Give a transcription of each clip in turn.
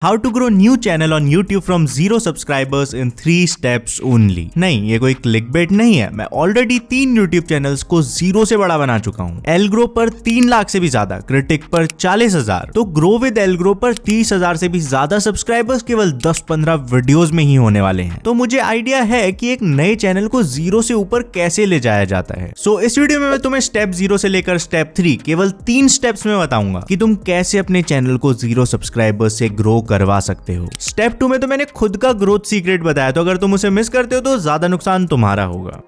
How to grow new channel on YouTube from 0 subscribers in 3 steps only. नहीं, ये कोई clickbait नहीं है। मैं ऑलरेडी 3 YouTube चैनल्स को 0 से बड़ा बना चुका हूँ। एलग्रो पर 3 लाख से भी ज्यादा, क्रिटिक पर 40,000, तो ग्रो विद एलग्रो पर 30,000 से भी ज्यादा सब्सक्राइबर्स केवल 10-15 वीडियोस में ही होने वाले हैं। तो मुझे आइडिया है कि एक नए चैनल को 0 से ऊपर कैसे ले जाया जाता है। सो इस वीडियो में मैं तुम्हें स्टेप 0 से लेकर स्टेप 3 केवल 3 स्टेप्स में बताऊंगा कि तुम कैसे अपने चैनल को 0 सब्सक्राइबर्स से ग्रो करवा सकते हो। स्टेप 2 में तो मैंने खुद का ग्रोथ सीक्रेट बताया, तो अगर तुम उसे मिस करते हो तो ज्यादा नुकसान तुम्हारा होगा।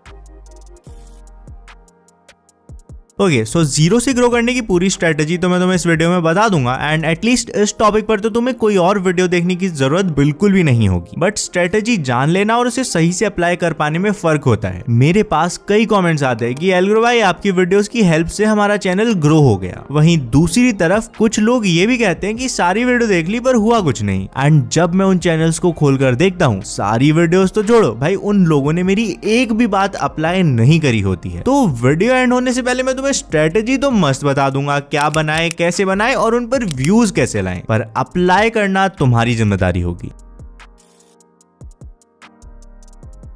ओके, सो 0 से ग्रो करने की पूरी स्ट्रेटेजी तो मैं तुम्हें इस वीडियो में बता दूंगा एंड एटलीस्ट इस टॉपिक पर तो तुम्हें कोई और वीडियो देखने की जरूरत बिल्कुल भी नहीं होगी। बट स्ट्रेटेजी जान लेना और उसे सही से अप्लाई कर पाने में फर्क होता है। मेरे पास कई कमेंट्स आते हैं कि एलग्रो भाई आपकी वीडियोस की हेल्प से हमारा चैनल ग्रो हो गया। वहीं दूसरी तरफ कुछ लोग ये भी कहते हैं कि सारी वीडियो देख ली पर हुआ कुछ नहीं। एंड जब मैं उन चैनल्स को खोलकर देखता हूँ, सारी वीडियोस तो छोड़ो भाई, उन लोगों ने मेरी एक भी बात अप्लाई नहीं करी होती है। तो वीडियो एंड होने से पहले मैं तुम्हें स्ट्रेटेजी तो मस्त बता दूंगा, क्या बनाए, कैसे बनाए और उन पर व्यूज कैसे लाएं, पर अप्लाई करना तुम्हारी जिम्मेदारी होगी।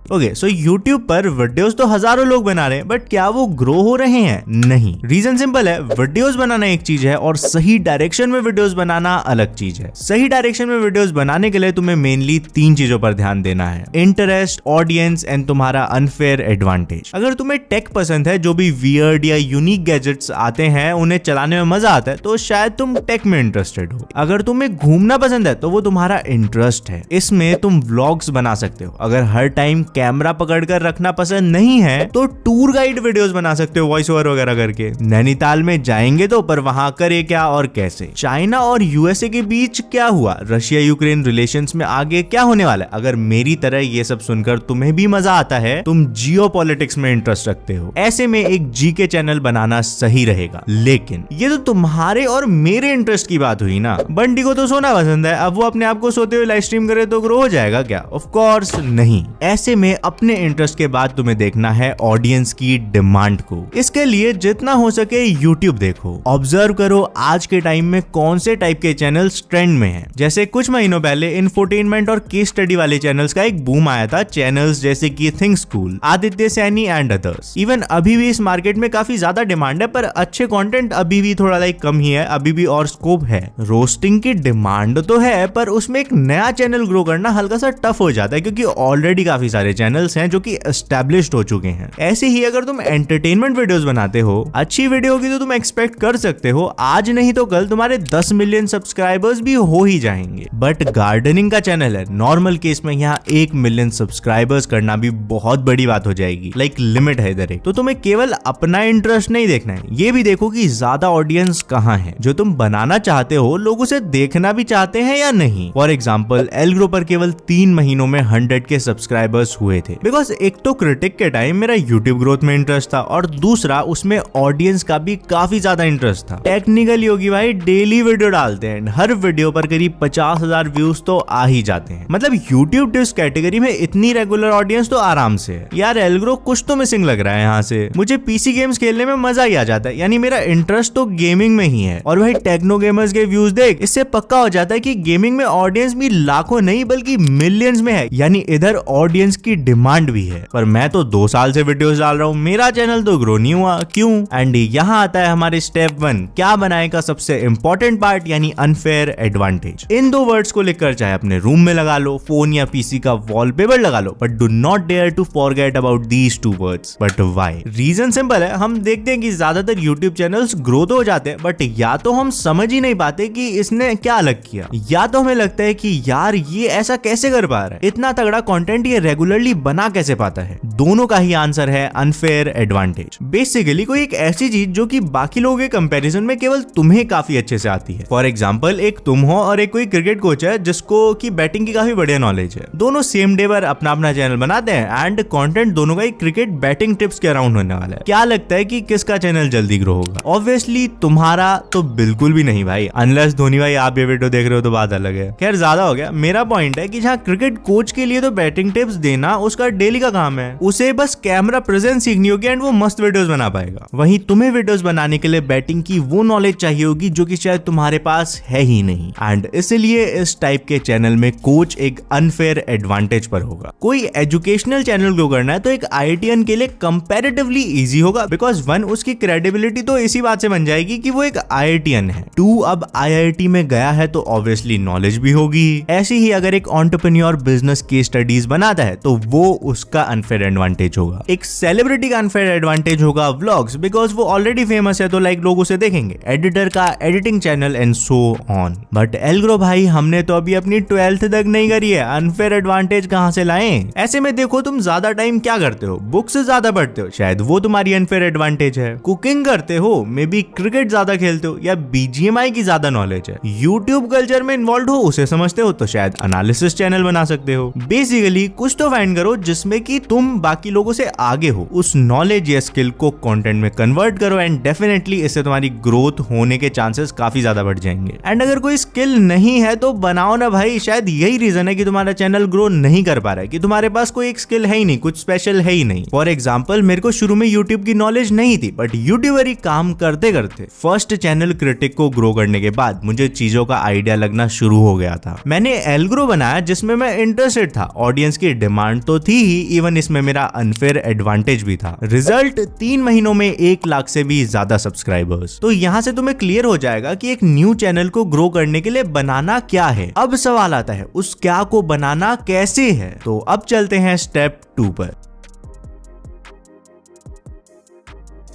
ओके, सो YouTube पर वीडियोस तो हजारों लोग बना रहे हैं, बट क्या वो ग्रो हो रहे हैं? नहीं। रीजन सिंपल है, वीडियोस बनाना एक चीज है और सही डायरेक्शन में वीडियोस बनाना अलग चीज है। सही डायरेक्शन में वीडियोस बनाने के लिए तुम्हें मेनली 3 चीजों पर ध्यान देना है: इंटरेस्ट, ऑडियंस एंड तुम्हारा अनफेयर एडवांटेज। अगर तुम्हें टेक पसंद है, जो भी वियर्ड या यूनिक गैजेट्स आते हैं उन्हें चलाने में मजा आता है, तो शायद तुम टेक में इंटरेस्टेड हो। अगर तुम्हें घूमना पसंद है तो वो तुम्हारा इंटरेस्ट है, इसमें तुम व्लॉग्स बना सकते हो। अगर हर टाइम कैमरा पकड़कर रखना पसंद नहीं है तो टूर गाइड वीडियोस बना सकते हो, वॉइस ओवर वगैरह करके। नैनीताल में जाएंगे तो, पर वहां करे क्या और कैसे? चाइना और यूएसए के बीच क्या हुआ? रशिया यूक्रेन रिलेशंस में आगे क्या होने वाला है? अगर मेरी तरह ये सब सुनकर तुम्हें भी मजा आता है, तुम जियोपॉलिटिक्स में इंटरेस्ट रखते हो, ऐसे में एक जीके चैनल बनाना सही रहेगा। लेकिन ये तो तुम्हारे और मेरे इंटरेस्ट की बात हुई ना। बंटी को तो सोना पसंद है, अब वो अपने आप को सोते हुए लाइव स्ट्रीम करे तो ग्रो हो जाएगा क्या? ऑफ कोर्स नहीं। ऐसे में अपने इंटरेस्ट के बाद तुम्हें देखना है ऑडियंस की डिमांड को। इसके लिए जितना हो सके YouTube देखो, ऑब्जर्व करो आज के टाइम में कौन से टाइप के चैनल्स ट्रेंड में हैं। जैसे कुछ महीनों पहले इंफोटेनमेंट और केस स्टडी वाले चैनल्स का एक बूम आया था। चैनल्स जैसे कि think school, Aditya Saini and others. Even अभी भी इस मार्केट में काफी ज्यादा डिमांड है, पर अच्छे कंटेंट अभी भी थोड़ा कम ही है, अभी भी और स्कोप है। रोस्टिंग की डिमांड तो है, पर उसमें एक नया चैनल ग्रो करना हल्का सा टफ हो जाता है, क्योंकि ऑलरेडी काफी सारे चैनल्स हैं जो कि एस्टैब्लिश्ड हो चुके हैं। ऐसे ही अगर तुम एंटरटेनमेंट वीडियोस बनाते हो, अच्छी वीडियो होगी तो तुम एक्सपेक्ट कर सकते हो आज नहीं तो कल तुम्हारे 10 मिलियन सब्सक्राइबर्स भी हो ही जाएंगे। बट गार्डनिंग का चैनल है, नॉर्मल केस में यहाँ 1 मिलियन सब्सक्राइबर्स करना भी बहुत बड़ी बात हो जाएगी। लिमिट है इधर एक। तो तुम्हें केवल अपना इंटरेस्ट नहीं देखना है, ये भी देखो कि ज्यादा ऑडियंस कहाँ है। जो तुम बनाना चाहते हो लोग उसे देखना भी चाहते हैं या नहीं। फॉर एग्जाम्पल, एलग्रो पर केवल 3 महीनों में 100 के सब्सक्राइबर्स हुए थे, बिकॉज एक तो क्रिटिक के टाइम मेरा YouTube ग्रोथ में इंटरेस्ट था और दूसरा उसमें ऑडियंस का भी काफी ज्यादा इंटरेस्ट था। टेक्निकल योगी भाई डेली वीडियो डालते हैं, हर वीडियो पर करीब 50,000 व्यूज तो आ ही जाते हैं। मतलब YouTube टिप्स कैटेगरी में इतनी रेगुलर ऑडियंस तो आराम से है। यार एलग्रो कुछ तो मिसिंग लग रहा है यहाँ से। मुझे पीसी गेम्स खेलने में मजा ही आ जाता है, यानी मेरा इंटरेस्ट तो गेमिंग में ही है। और भाई टेक्नो गेमर्स के व्यूज देख, इससे पक्का हो जाता है कि गेमिंग में ऑडियंस भी लाखों नहीं बल्कि मिलियंस में है, यानी इधर ऑडियंस की डिमांड भी है। पर मैं तो 2 साल से वीडियोस डाल रहा हूँ, मेरा चैनल तो ग्रो नहीं हुआ, क्यों? एंड यहाँ आता है हमारे स्टेप 1, क्या बनाए का सबसे इंपॉर्टेंट पार्ट, यानी अनफेयर एडवांटेज। इन 2 वर्ड्स को लिखकर चाहे अपने रूम में लगा लो, फोन या पीसी का वॉलपेपर लगा लो, but do not dare to forget about these 2 words. But why? Reason simple है, हम देखते हैं कि ज्यादातर यूट्यूब चैनल्स ग्रो तो हो जाते हैं, बट या तो हम समझ ही नहीं पाते कि इसने क्या अलग किया, या तो हमें लगता है कि यार ये ऐसा कैसे कर पा रहा है, इतना तगड़ा कंटेंट ये रेगुलरली बना कैसे पाता है। दोनों का ही आंसर है अनफेयर एडवांटेज। बेसिकली कोई एक ऐसी चीज जो कि बाकी लोगों के कंपैरिजन में केवल तुम्हें काफी अच्छे से आती है। फॉर एग्जांपल, एक तुम हो और एक कोई क्रिकेट कोच है जिसको की बैटिंग की काफी बढ़िया नॉलेज है। दोनों सेम डे पर अपना अपना चैनल बनाते हैं एंड कंटेंट दोनों का ही क्रिकेट बैटिंग टिप्स के अराउंड होने वाला है। क्या लगता है कि किसका चैनल जल्दी ग्रो होगा? ऑब्वियसली तुम्हारा तो बिल्कुल भी नहीं भाई, अनलेस धोनी भाई आप ये वीडियो देख रहे हो तो बात अलग है। खैर ज्यादा हो गया। मेरा पॉइंट है कि जहाँ क्रिकेट कोच के लिए तो बैटिंग टिप्स देना बनाना उसका डेली का काम है, उसे बस कैमरा प्रेजेंस सीखनी होगी एंड वो मस्त वीडियोस बना पाएगा। वहीं तुम्हें वीडियोस बनाने के लिए बैटिंग की वो नॉलेज चाहिए होगी जो कि शायद तुम्हारे पास है ही नहीं, एंड इसलिए इस टाइप के चैनल में कोच एक अनफेयर एडवांटेज पर होगा। कोई एजुकेशनल चैनल ग्रो करना है तो एक आईआईटीएन के लिए कंपैरेटिवली इजी होगा, बिकॉज 1 उसकी क्रेडिबिलिटी तो इसी बात से बन जाएगी कि वो एक आईआईटीएन है, 2 अब आईआईटी में गया है तो ऑब्वियसली नॉलेज भी होगी। ऐसी ही अगर एक एंटरप्रेन्योर बिजनेस केस स्टडीज बनाता है तो वो उसका अनफेयर एडवांटेज होगा। एक सेलिब्रिटी का अनफेयर एडवांटेज होगा व्लॉग्स, बिकॉज वो ऑलरेडी फेमस है तो लाइक लोग उसे देखेंगे। एडिटर का editing channel and so on. But एल्ग्रो भाई, हमने तो अभी अपनी 12th तक नहीं करी है, अनफेयर एडवांटेज कहां से लाएं? ऐसे में देखो तुम ज्यादा टाइम क्या करते हो, बुक से ज्यादा पढ़ते हो, शायद वो तुम्हारी अनफेयर एडवांटेज है। कुकिंग करते हो, मे बी क्रिकेट ज्यादा खेलते हो, या बीजीएमआई की ज्यादा नॉलेज है। यूट्यूब कल्चर में इन्वॉल्व हो, उसे समझते हो तो शायद एनालिसिस चैनल बना सकते हो। बेसिकली कुछ तो फाइंड करो जिसमें कि तुम बाकी लोगों से आगे हो, उस नॉलेज या स्किल को कंटेंट में कन्वर्ट करो एंड डेफिनेटली इससे तुम्हारी ग्रोथ होने के चांसेस काफी ज्यादा बढ़ जाएंगे। एंड अगर कोई स्किल नहीं है तो बनाओ ना भाई, शायद यही रीजन है कि तुम्हारा चैनल ग्रो नहीं कर पा रहा है कि तुम्हारे पास कोई एक स्किल है ही नहीं, कुछ स्पेशल है ही नहीं। फॉर एग्जाम्पल, मेरे को शुरू में यूट्यूब की नॉलेज नहीं थी, बट यूट्यूबर ही काम करते करते फर्स्ट चैनल क्रिटिक को ग्रो करने के बाद मुझे चीजों का आइडिया लगना शुरू हो गया था। मैंने एल्ग्रो बनाया जिसमें मैं इंटरेस्टेड था, ऑडियंस की डिमांड तो थी ही, इवन इसमें मेरा अनफेयर एडवांटेज भी था। रिजल्ट 3 महीनों में 1 लाख से भी ज्यादा सब्सक्राइबर्स। तो यहाँ से तुम्हें क्लियर हो जाएगा कि एक न्यू चैनल को ग्रो करने के लिए बनाना क्या है। अब सवाल आता है उस क्या को बनाना कैसे है। तो अब चलते हैं स्टेप 2 पर।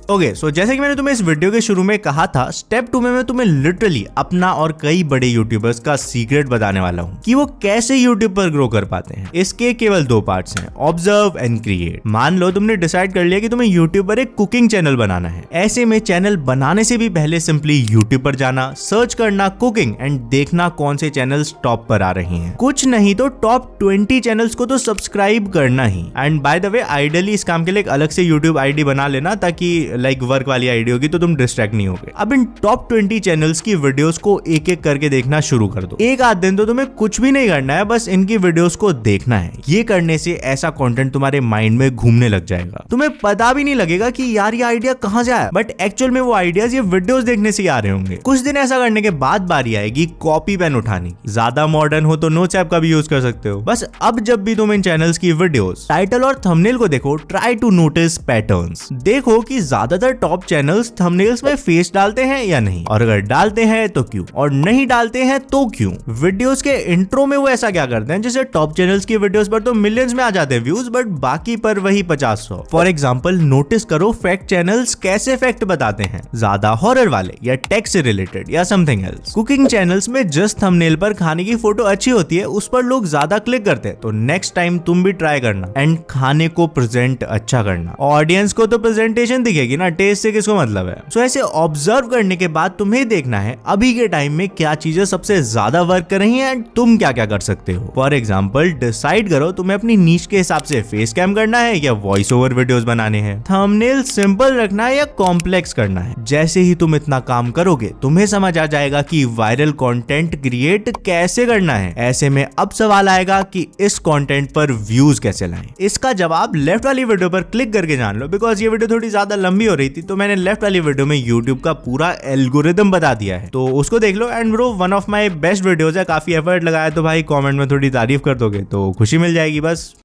ओके, सो जैसे कि मैंने तुम्हें इस वीडियो के शुरू में कहा था, स्टेप 2 में मैं तुम्हें लिटरली अपना और कई बड़े यूट्यूबर्स का सीक्रेट बताने वाला हूं कि वो कैसे यूट्यूब पर ग्रो कर पाते हैं। इसके केवल 2 पार्ट्स हैं, ऑब्जर्व एंड क्रिएट। मान लो तुमने डिसाइड कर लिया कि तुम्हें यूट्यूब पर एक कुकिंग चैनल बनाना है। ऐसे में चैनल बनाने से भी पहले सिंपली यूट्यूब पर जाना, सर्च करना कुकिंग एंड देखना कौन से चैनल्स टॉप पर आ रहे हैं। कुछ नहीं तो टॉप 20 चैनल्स को तो सब्सक्राइब करना ही। And by the way, ideally इस काम के लिए एक अलग से यूट्यूब आईडी बना लेना, ताकि लाइक वर्क वाली आईडी होगी तो तुम डिस्ट्रैक्ट नहीं होगे। अब इन टॉप 20 चैनल्स की वीडियोस को एक एक करके देखना शुरू कर दो। एक आध दिन तो तुम्हें कुछ भी नहीं करना है, बस इनकी वीडियोस को देखना है। ये करने से ऐसा कंटेंट तुम्हारे माइंड में घूमने लग जाएगा, तुम्हें पता भी नहीं लगेगा कि यार ये आइडिया कहां से आया, बट एक्चुअल में वो आइडियाज ये वीडियोस देखने से ही आ रहे होंगे। कुछ दिन ऐसा करने के बाद बारी आएगी कॉपी पेन उठाने की। ज्यादा मॉडर्न हो तो नोट्स ऐप का भी यूज कर सकते हो। बस अब जब भी तुम इन चैनल्स की वीडियोस टाइटल और थंबनेल को देखो, ट्राई टू नोटिस पैटर्न्स। देखो कि ज्यादातर टॉप चैनल्स थंबनेल्स में फेस डालते हैं या नहीं, और अगर डालते हैं तो क्यों, और नहीं डालते हैं तो क्यों। वीडियोस के इंट्रो में वो ऐसा क्या करते हैं, जैसे टॉप चैनल्स की वीडियोस पर तो मिलियंस में आ जाते हैं व्यूज, बट बाकी पर वही 50-100। फॉर एग्जांपल, नोटिस करो फैक्ट चैनल्स कैसे फैक्ट बताते हैं, ज्यादा हॉरर वाले या टेक से रिलेटेड या समथिंग एल्स। कुकिंग चैनल्स में जस्ट थंबनेल पर खाने की फोटो अच्छी होती है, उस पर लोग ज्यादा क्लिक करते हैं, तो नेक्स्ट टाइम तुम भी ट्राई करना एंड खाने को प्रेजेंट अच्छा करना। ऑडियंस को तो प्रेजेंटेशन दिखेगी ना, टेस्ट से किसको मतलब है। सो ऐसे ऑब्जर्व करने के बाद तुम्हें देखना है अभी के टाइम में क्या चीजें सबसे ज्यादा वर्क कर रही हैं एंड तुम क्या क्या कर सकते हो। फॉर एग्जांपल, डिसाइड करो तुम्हें अपनी नीश के हिसाब से फेस कैम करना है या वॉइस ओवर वीडियोस बनाने हैं, थंबनेल सिंपल रखना है या कॉम्प्लेक्स करना है। जैसे ही तुम इतना काम करोगे तुम्हें समझ आ जाएगा कि वायरल कंटेंट क्रिएट कैसे करना है। ऐसे में अब सवाल आएगा कि इस कंटेंट पर व्यूज कैसे लाएं। इसका जवाब लेफ्ट वाली वीडियो पर क्लिक करके जान लो, बिकॉज ये वीडियो थोड़ी ज्यादा लंबी हो रही थी तो मैंने लेफ्ट वाली वीडियो में YouTube का पूरा एल्गोरिदम बता दिया है, तो उसको देख लो। And bro, one of my best videos है, काफी एफर्ट लगाया, तो भाई कमेंट में थोड़ी तारीफ कर दोगे तो खुशी मिल जाएगी बस।